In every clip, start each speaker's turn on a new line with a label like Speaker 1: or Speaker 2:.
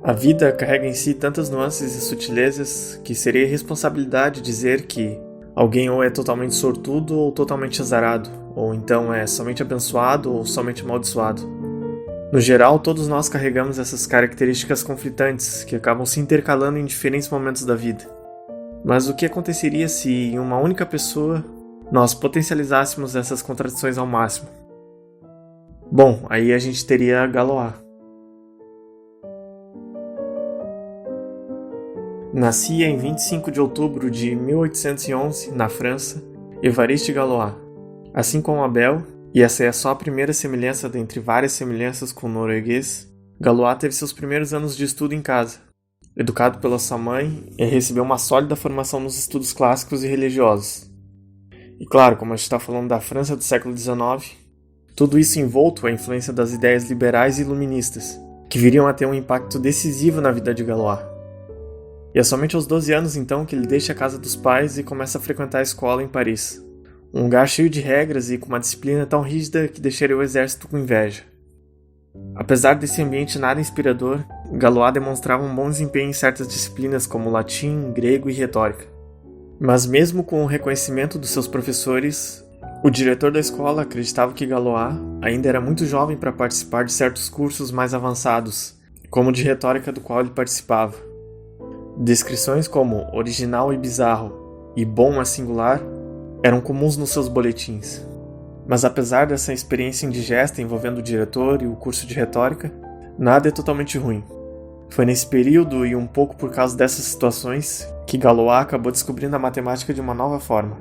Speaker 1: A vida carrega em si tantas nuances e sutilezas que seria irresponsabilidade dizer que alguém ou é totalmente sortudo ou totalmente azarado, ou então é somente abençoado ou somente amaldiçoado. No geral, todos nós carregamos essas características conflitantes que acabam se intercalando em diferentes momentos da vida. Mas o que aconteceria se, em uma única pessoa, nós potencializássemos essas contradições ao máximo? Bom, aí a gente teria Galois. Nascia em 25 de outubro de 1811, na França, Évariste Galois. Assim como Abel, e essa é só a primeira semelhança dentre várias semelhanças com o norueguês, Galois teve seus primeiros anos de estudo em casa. Educado pela sua mãe, ele recebeu uma sólida formação nos estudos clássicos e religiosos. E claro, como a gente está falando da França do século XIX, tudo isso envolto à influência das ideias liberais e iluministas, que viriam a ter um impacto decisivo na vida de Galois. E é somente aos 12 anos então que ele deixa a casa dos pais e começa a frequentar a escola em Paris. Um lugar cheio de regras e com uma disciplina tão rígida que deixaria o exército com inveja. Apesar desse ambiente nada inspirador, Galois demonstrava um bom desempenho em certas disciplinas como latim, grego e retórica. Mas mesmo com o reconhecimento dos seus professores, o diretor da escola acreditava que Galois ainda era muito jovem para participar de certos cursos mais avançados, como o de retórica do qual ele participava. Descrições como original e bizarro e bom a singular eram comuns nos seus boletins. Mas apesar dessa experiência indigesta envolvendo o diretor e o curso de retórica, nada é totalmente ruim. Foi nesse período e um pouco por causa dessas situações que Galois acabou descobrindo a matemática de uma nova forma.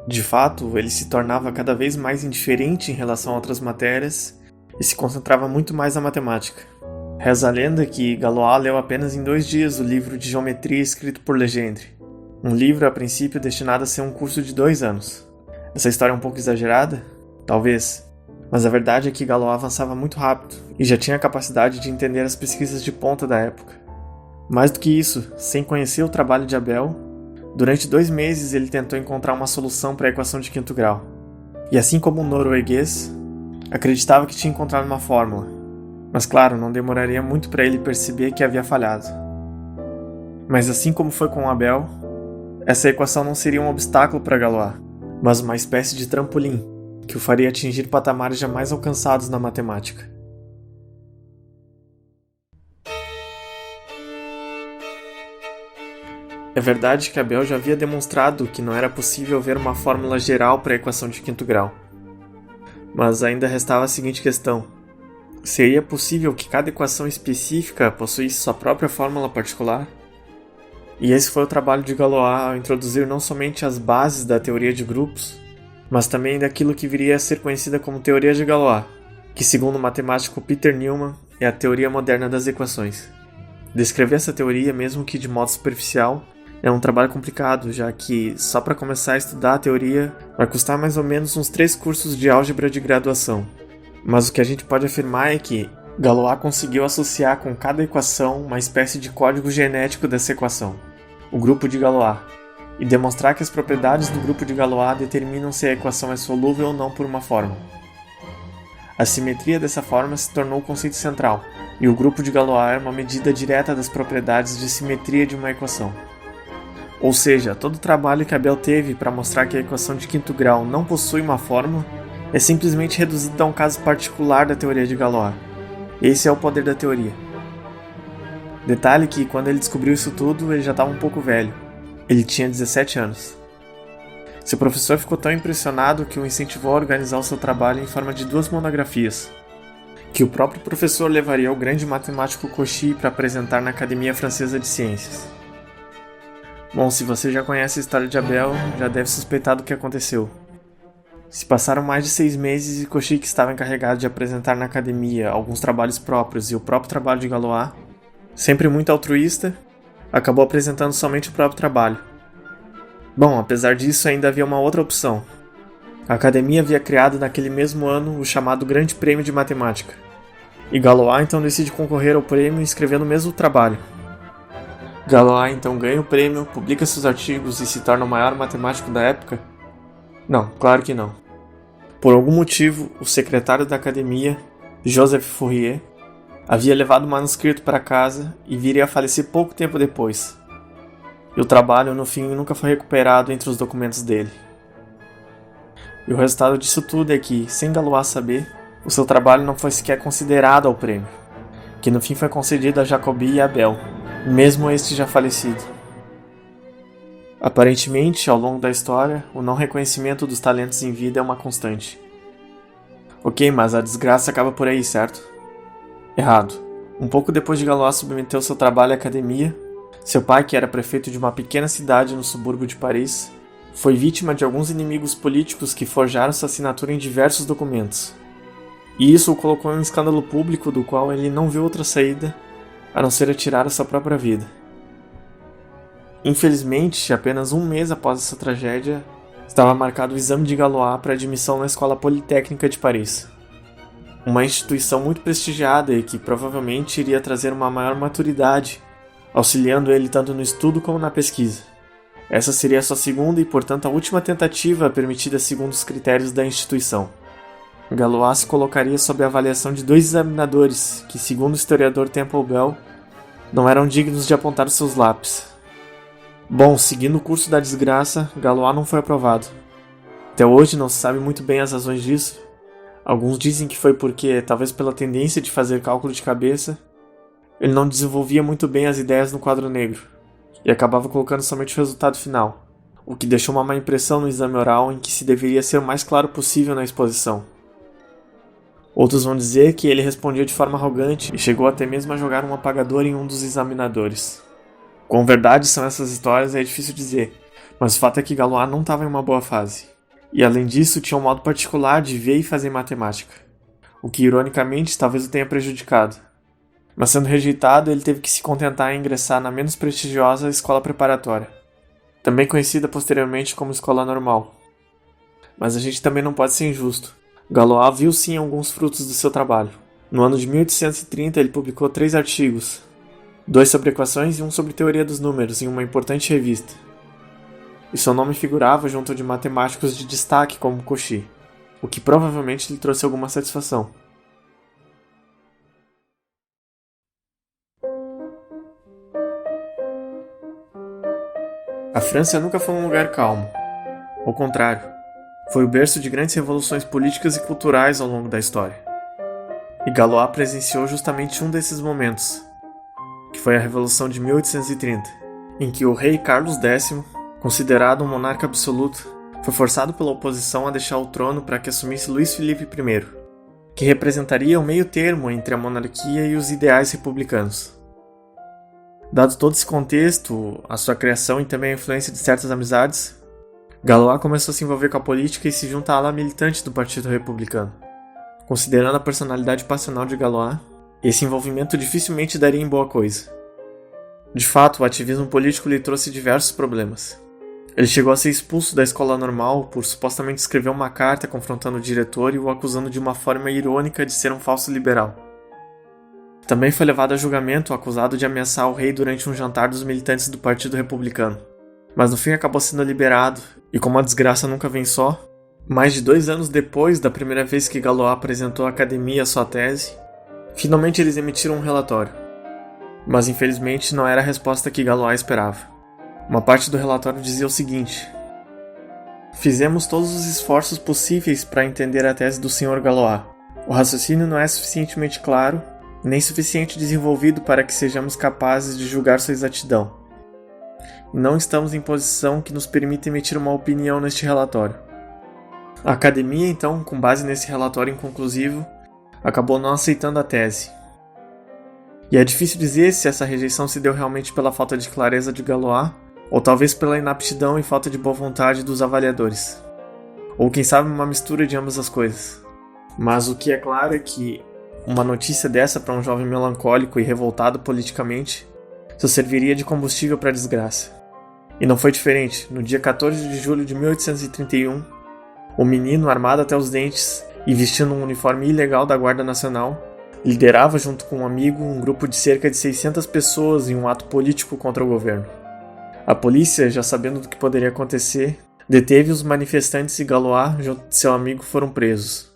Speaker 1: De fato, ele se tornava cada vez mais indiferente em relação a outras matérias e se concentrava muito mais na matemática. Reza a lenda que Galois leu apenas em 2 dias o livro de geometria escrito por Legendre, um livro a princípio destinado a ser um curso de 2 anos. Essa história é um pouco exagerada? Talvez. Mas a verdade é que Galois avançava muito rápido e já tinha a capacidade de entender as pesquisas de ponta da época. Mais do que isso, sem conhecer o trabalho de Abel, durante 2 meses ele tentou encontrar uma solução para a equação de quinto grau. E assim como o norueguês, acreditava que tinha encontrado uma fórmula. Mas claro, não demoraria muito para ele perceber que havia falhado. Mas assim como foi com Abel, essa equação não seria um obstáculo para Galois, mas uma espécie de trampolim, que o faria atingir patamares jamais alcançados na matemática. É verdade que Abel já havia demonstrado que não era possível ver uma fórmula geral para a equação de quinto grau. Mas ainda restava a seguinte questão: seria possível que cada equação específica possuísse sua própria fórmula particular? E esse foi o trabalho de Galois ao introduzir não somente as bases da teoria de grupos, mas também daquilo que viria a ser conhecida como teoria de Galois, que segundo o matemático Peter Newman é a teoria moderna das equações. Descrever essa teoria, mesmo que de modo superficial, é um trabalho complicado, já que só para começar a estudar a teoria vai custar mais ou menos uns 3 cursos de álgebra de graduação. Mas o que a gente pode afirmar é que Galois conseguiu associar com cada equação uma espécie de código genético dessa equação, o grupo de Galois, e demonstrar que as propriedades do grupo de Galois determinam se a equação é solúvel ou não por uma fórmula. A simetria dessa forma se tornou o conceito central, e o grupo de Galois é uma medida direta das propriedades de simetria de uma equação. Ou seja, todo o trabalho que Abel teve para mostrar que a equação de quinto grau não possui uma fórmula é simplesmente reduzido a um caso particular da teoria de Galois. Esse é o poder da teoria. Detalhe que, quando ele descobriu isso tudo, ele já estava um pouco velho. Ele tinha 17 anos. Seu professor ficou tão impressionado que o incentivou a organizar o seu trabalho em forma de 2 monografias, que o próprio professor levaria ao grande matemático Cauchy para apresentar na Academia Francesa de Ciências. Bom, se você já conhece a história de Abel, já deve suspeitar do que aconteceu. Se passaram mais de 6 meses e Cauchy, que estava encarregado de apresentar na academia alguns trabalhos próprios e o próprio trabalho de Galois, sempre muito altruísta, acabou apresentando somente o próprio trabalho. Bom, apesar disso, ainda havia uma outra opção. A academia havia criado naquele mesmo ano o chamado Grande Prêmio de Matemática, e Galois então decide concorrer ao prêmio escrevendo o mesmo trabalho. Galois então ganha o prêmio, publica seus artigos e se torna o maior matemático da época? Não, claro que não. Por algum motivo, o secretário da academia, Joseph Fourier, Havia levado o manuscrito para casa e viria a falecer pouco tempo depois. E o trabalho, no fim, nunca foi recuperado entre os documentos dele. E o resultado disso tudo é que, sem Galois saber, o seu trabalho não foi sequer considerado ao prêmio, que no fim foi concedido a Jacobi e Abel, mesmo este já falecido. Aparentemente, ao longo da história, o não reconhecimento dos talentos em vida é uma constante. Ok, mas a desgraça acaba por aí, certo? Errado. Um pouco depois de Galois submeter o seu trabalho à academia, seu pai, que era prefeito de uma pequena cidade no subúrbio de Paris, foi vítima de alguns inimigos políticos que forjaram sua assinatura em diversos documentos. E isso o colocou em um escândalo público do qual ele não viu outra saída a não ser tirar a sua própria vida. Infelizmente, apenas um mês após essa tragédia, estava marcado o exame de Galois para admissão na Escola Politécnica de Paris. Uma instituição muito prestigiada e que provavelmente iria trazer uma maior maturidade, auxiliando ele tanto no estudo como na pesquisa. Essa seria a sua segunda e, portanto, a última tentativa permitida segundo os critérios da instituição. Galois se colocaria sob a avaliação de 2 examinadores que, segundo o historiador Temple Bell, não eram dignos de apontar os seus lápis. Bom, seguindo o curso da desgraça, Galois não foi aprovado. Até hoje não se sabe muito bem as razões disso. Alguns dizem que foi porque, talvez pela tendência de fazer cálculo de cabeça, ele não desenvolvia muito bem as ideias no quadro negro, e acabava colocando somente o resultado final, o que deixou uma má impressão no exame oral em que se deveria ser o mais claro possível na exposição. Outros vão dizer que ele respondia de forma arrogante e chegou até mesmo a jogar um apagador em um dos examinadores. Quão verdade são essas histórias é difícil dizer, mas o fato é que Galois não estava em uma boa fase. E além disso, tinha um modo particular de ver e fazer matemática, o que ironicamente talvez o tenha prejudicado. Mas sendo rejeitado, ele teve que se contentar em ingressar na menos prestigiosa escola preparatória, também conhecida posteriormente como escola normal. Mas a gente também não pode ser injusto. Galois viu sim alguns frutos do seu trabalho. No ano de 1830 ele publicou 3 artigos, 2 sobre equações e 1 sobre teoria dos números em uma importante revista. E seu nome figurava junto de matemáticos de destaque como Cauchy, o que provavelmente lhe trouxe alguma satisfação. A França nunca foi um lugar calmo. Ao contrário, foi o berço de grandes revoluções políticas e culturais ao longo da história. E Galois presenciou justamente um desses momentos, que foi a Revolução de 1830, em que o rei Carlos X, considerado um monarca absoluto, foi forçado pela oposição a deixar o trono para que assumisse Luís Filipe I, que representaria o meio termo entre a monarquia e os ideais republicanos. Dado todo esse contexto, a sua criação e também a influência de certas amizades, Galois começou a se envolver com a política e se junta à ala militante do Partido Republicano. Considerando a personalidade passional de Galois, esse envolvimento dificilmente daria em boa coisa. De fato, o ativismo político lhe trouxe diversos problemas. Ele chegou a ser expulso da escola normal por supostamente escrever uma carta confrontando o diretor e o acusando de uma forma irônica de ser um falso liberal. Também foi levado a julgamento acusado de ameaçar o rei durante um jantar dos militantes do Partido Republicano. Mas no fim acabou sendo liberado, e como a desgraça nunca vem só, mais de 2 anos depois da primeira vez que Galois apresentou à academia sua tese, finalmente eles emitiram um relatório. Mas infelizmente não era a resposta que Galois esperava. Uma parte do relatório dizia o seguinte: fizemos todos os esforços possíveis para entender a tese do Sr. Galois. O raciocínio não é suficientemente claro, nem suficiente desenvolvido para que sejamos capazes de julgar sua exatidão. E não estamos em posição que nos permita emitir uma opinião neste relatório. A academia, então, com base nesse relatório inconclusivo, acabou não aceitando a tese. E é difícil dizer se essa rejeição se deu realmente pela falta de clareza de Galois, ou talvez pela inaptidão e falta de boa vontade dos avaliadores. Ou quem sabe uma mistura de ambas as coisas. Mas o que é claro é que uma notícia dessa para um jovem melancólico e revoltado politicamente só serviria de combustível para a desgraça. E não foi diferente. No dia 14 de julho de 1831, o menino, armado até os dentes e vestindo um uniforme ilegal da Guarda Nacional, liderava junto com um amigo um grupo de cerca de 600 pessoas em um ato político contra o governo. A polícia, já sabendo do que poderia acontecer, deteve os manifestantes e Galois, junto de seu amigo, foram presos.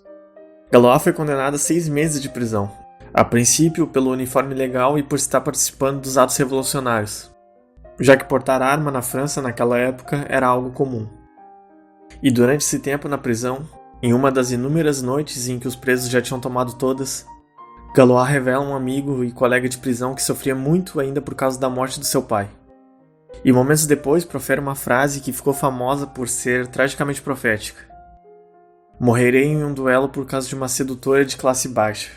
Speaker 1: Galois foi condenado a 6 meses de prisão. A princípio pelo uniforme legal e por estar participando dos atos revolucionários, já que portar arma na França naquela época era algo comum. E durante esse tempo na prisão, em uma das inúmeras noites em que os presos já tinham tomado todas, Galois revela um amigo e colega de prisão que sofria muito ainda por causa da morte do seu pai. E momentos depois profere uma frase que ficou famosa por ser tragicamente profética: "Morrerei em um duelo por causa de uma sedutora de classe baixa."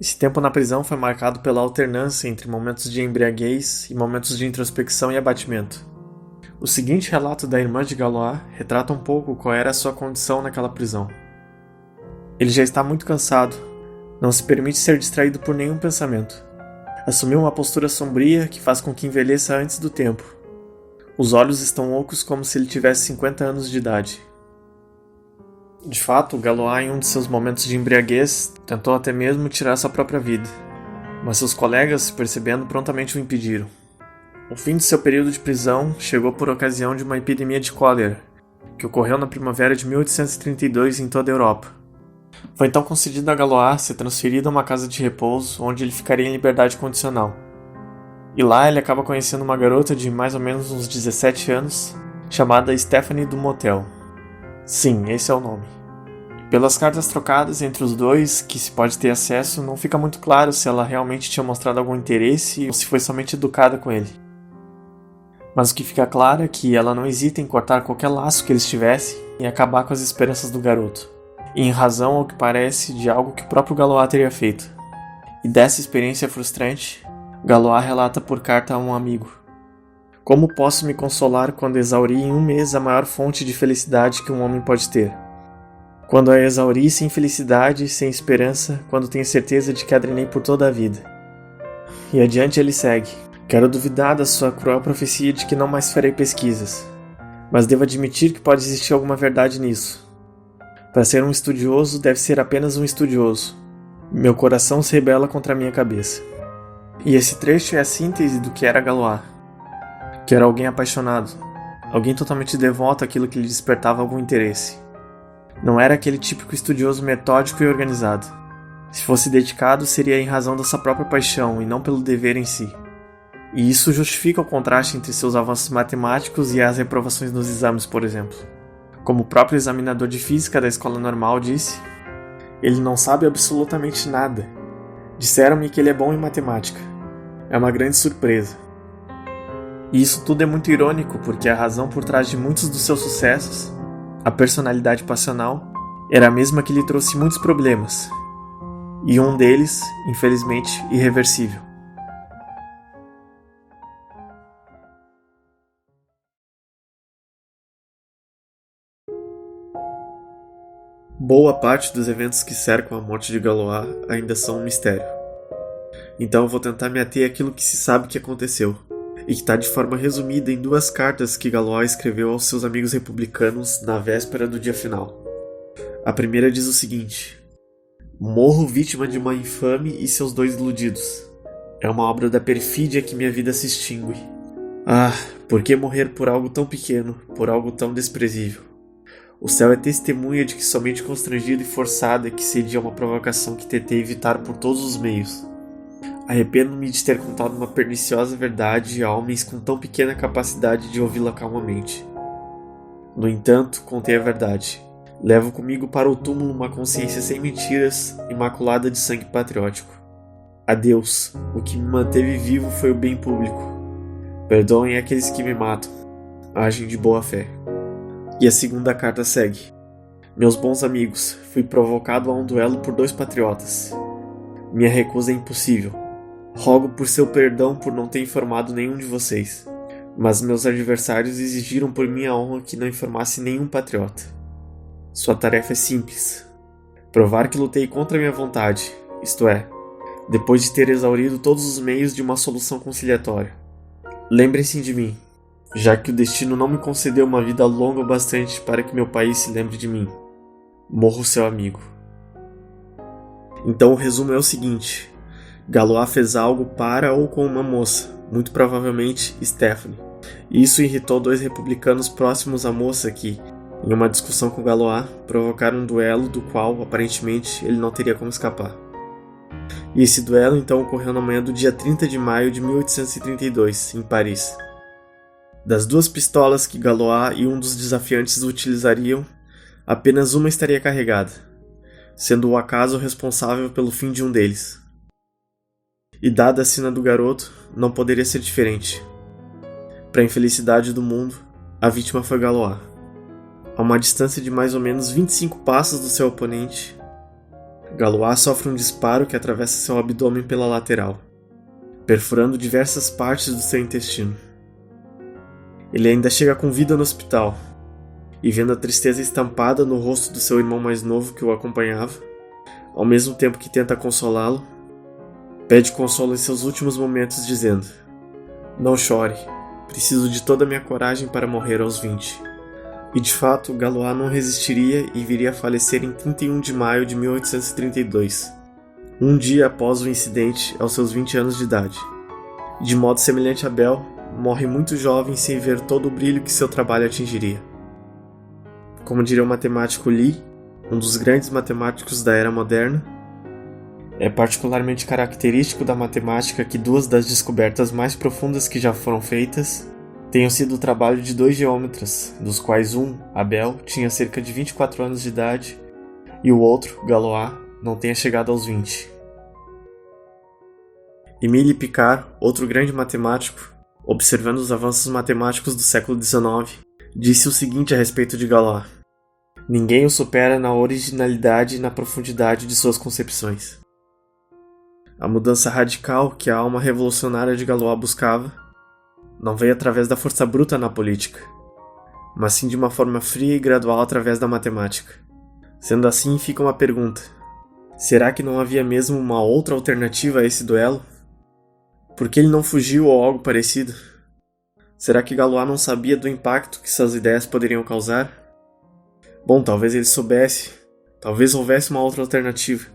Speaker 1: Esse tempo na prisão foi marcado pela alternância entre momentos de embriaguez e momentos de introspecção e abatimento. O seguinte relato da irmã de Galois retrata um pouco qual era a sua condição naquela prisão. Ele já está muito cansado, não se permite ser distraído por nenhum pensamento. Assumiu uma postura sombria que faz com que envelheça antes do tempo. Os olhos estão ocos como se ele tivesse 50 anos de idade. De fato, Galois, em um de seus momentos de embriaguez, tentou até mesmo tirar sua própria vida, mas seus colegas, percebendo, prontamente o impediram. O fim de seu período de prisão chegou por ocasião de uma epidemia de cólera, que ocorreu na primavera de 1832 em toda a Europa. Foi então concedido a Galois ser transferido a uma casa de repouso, onde ele ficaria em liberdade condicional. E lá ele acaba conhecendo uma garota de mais ou menos uns 17 anos, chamada Stéphanie Dumotel. Sim, esse é o nome. Pelas cartas trocadas entre os dois, que se pode ter acesso, não fica muito claro se ela realmente tinha mostrado algum interesse ou se foi somente educada com ele. Mas o que fica claro é que ela não hesita em cortar qualquer laço que eles tivessem e acabar com as esperanças do garoto, em razão ao que parece de algo que o próprio Galois teria feito. E dessa experiência frustrante, Galois relata por carta a um amigo: "Como posso me consolar quando exauri em um mês a maior fonte de felicidade que um homem pode ter? Quando a exauri sem felicidade, sem esperança, quando tenho certeza de que a drenei por toda a vida." E adiante ele segue: "Quero duvidar da sua cruel profecia de que não mais farei pesquisas, mas devo admitir que pode existir alguma verdade nisso. Para ser um estudioso, deve ser apenas um estudioso. Meu coração se rebela contra a minha cabeça." E esse trecho é a síntese do que era Galois. Que era alguém apaixonado, alguém totalmente devoto àquilo que lhe despertava algum interesse. Não era aquele típico estudioso metódico e organizado. Se fosse dedicado, seria em razão da sua própria paixão e não pelo dever em si. E isso justifica o contraste entre seus avanços matemáticos e as reprovações nos exames, por exemplo. Como o próprio examinador de física da escola normal disse: "Ele não sabe absolutamente nada. Disseram-me que ele é bom em matemática. É uma grande surpresa." E isso tudo é muito irônico, porque a razão por trás de muitos dos seus sucessos, a personalidade passional, era a mesma que lhe trouxe muitos problemas. E um deles, infelizmente, irreversível. Boa parte dos eventos que cercam a morte de Galois ainda são um mistério. Então eu vou tentar me ater àquilo que se sabe que aconteceu, e que está de forma resumida em 2 cartas que Galois escreveu aos seus amigos republicanos na véspera do dia final. A primeira diz o seguinte: "Morro vítima de uma infame e seus 2 iludidos. É uma obra da perfídia que minha vida se extingue. Ah, por que morrer por algo tão pequeno, por algo tão desprezível? O céu é testemunha de que somente constrangido e forçado é que cedi a uma provocação que tentei evitar por todos os meios. Arrependo-me de ter contado uma perniciosa verdade a homens com tão pequena capacidade de ouvi-la calmamente. No entanto, contei a verdade. Levo comigo para o túmulo uma consciência sem mentiras, imaculada de sangue patriótico. Adeus, o que me manteve vivo foi o bem público. Perdoem aqueles que me matam. Agem de boa fé." E a segunda carta segue: "Meus bons amigos, fui provocado a um duelo por 2 patriotas. Minha recusa é impossível. Rogo por seu perdão por não ter informado nenhum de vocês, mas meus adversários exigiram por minha honra que não informasse nenhum patriota. Sua tarefa é simples: provar que lutei contra minha vontade, isto é, depois de ter exaurido todos os meios de uma solução conciliatória. Lembrem-se de mim, já que o destino não me concedeu uma vida longa o bastante para que meu país se lembre de mim. Morro seu amigo." Então o resumo é o seguinte: Galois fez algo para ou com uma moça, muito provavelmente Stéphanie. E isso irritou 2 republicanos próximos à moça que, em uma discussão com Galois, provocaram um duelo do qual, aparentemente, ele não teria como escapar. E esse duelo então ocorreu na manhã do dia 30 de maio de 1832, em Paris. Das duas pistolas que Galois e um dos desafiantes utilizariam, apenas uma estaria carregada, sendo o acaso responsável pelo fim de um deles. E dada a sina do garoto, não poderia ser diferente. Para a infelicidade do mundo, a vítima foi Galois. A uma distância de mais ou menos 25 passos do seu oponente, Galois sofre um disparo que atravessa seu abdômen pela lateral, perfurando diversas partes do seu intestino. Ele ainda chega com vida no hospital, e vendo a tristeza estampada no rosto do seu irmão mais novo que o acompanhava, ao mesmo tempo que tenta consolá-lo, pede consolo em seus últimos momentos dizendo: "Não chore, preciso de toda a minha coragem para morrer aos 20. E de fato, Galois não resistiria e viria a falecer em 31 de maio de 1832, um dia após o incidente, aos seus 20 anos de idade. De modo semelhante a Bell, morre muito jovem sem ver todo o brilho que seu trabalho atingiria. Como diria o matemático Lie, um dos grandes matemáticos da era moderna, é particularmente característico da matemática que duas das descobertas mais profundas que já foram feitas tenham sido o trabalho de dois geômetras, dos quais um, Abel, tinha cerca de 24 anos de idade e o outro, Galois, não tenha chegado aos 20. Émile Picard, outro grande matemático, observando os avanços matemáticos do século XIX, disse o seguinte a respeito de Galois: "Ninguém o supera na originalidade e na profundidade de suas concepções." A mudança radical que a alma revolucionária de Galois buscava não veio através da força bruta na política, mas sim de uma forma fria e gradual através da matemática. Sendo assim, fica uma pergunta: será que não havia mesmo uma outra alternativa a esse duelo? Por que ele não fugiu ou algo parecido? Será que Galois não sabia do impacto que suas ideias poderiam causar? Bom, talvez ele soubesse, talvez houvesse uma outra alternativa.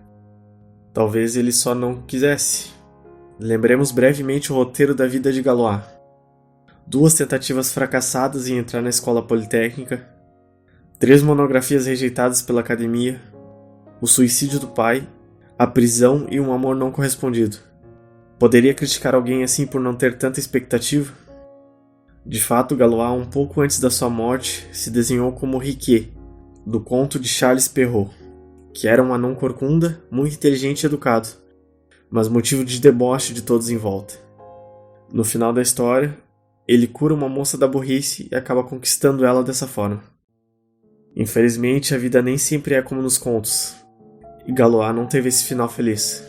Speaker 1: Talvez ele só não quisesse. Lembremos brevemente o roteiro da vida de Galois. 2 tentativas fracassadas em entrar na escola politécnica, 3 monografias rejeitadas pela academia, o suicídio do pai, a prisão e um amor não correspondido. Poderia criticar alguém assim por não ter tanta expectativa? De fato, Galois, um pouco antes da sua morte, se desenhou como Riquet, do conto de Charles Perrault, que era um anão corcunda, muito inteligente e educado, mas motivo de deboche de todos em volta. No final da história, ele cura uma moça da burrice e acaba conquistando ela dessa forma. Infelizmente, a vida nem sempre é como nos contos, e Galois não teve esse final feliz.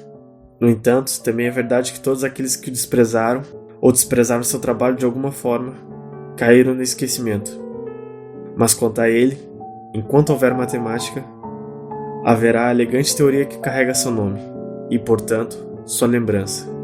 Speaker 1: No entanto, também é verdade que todos aqueles que o desprezaram, ou desprezaram seu trabalho de alguma forma, caíram no esquecimento. Mas quanto a ele, enquanto houver matemática, haverá a elegante teoria que carrega seu nome, e portanto, sua lembrança.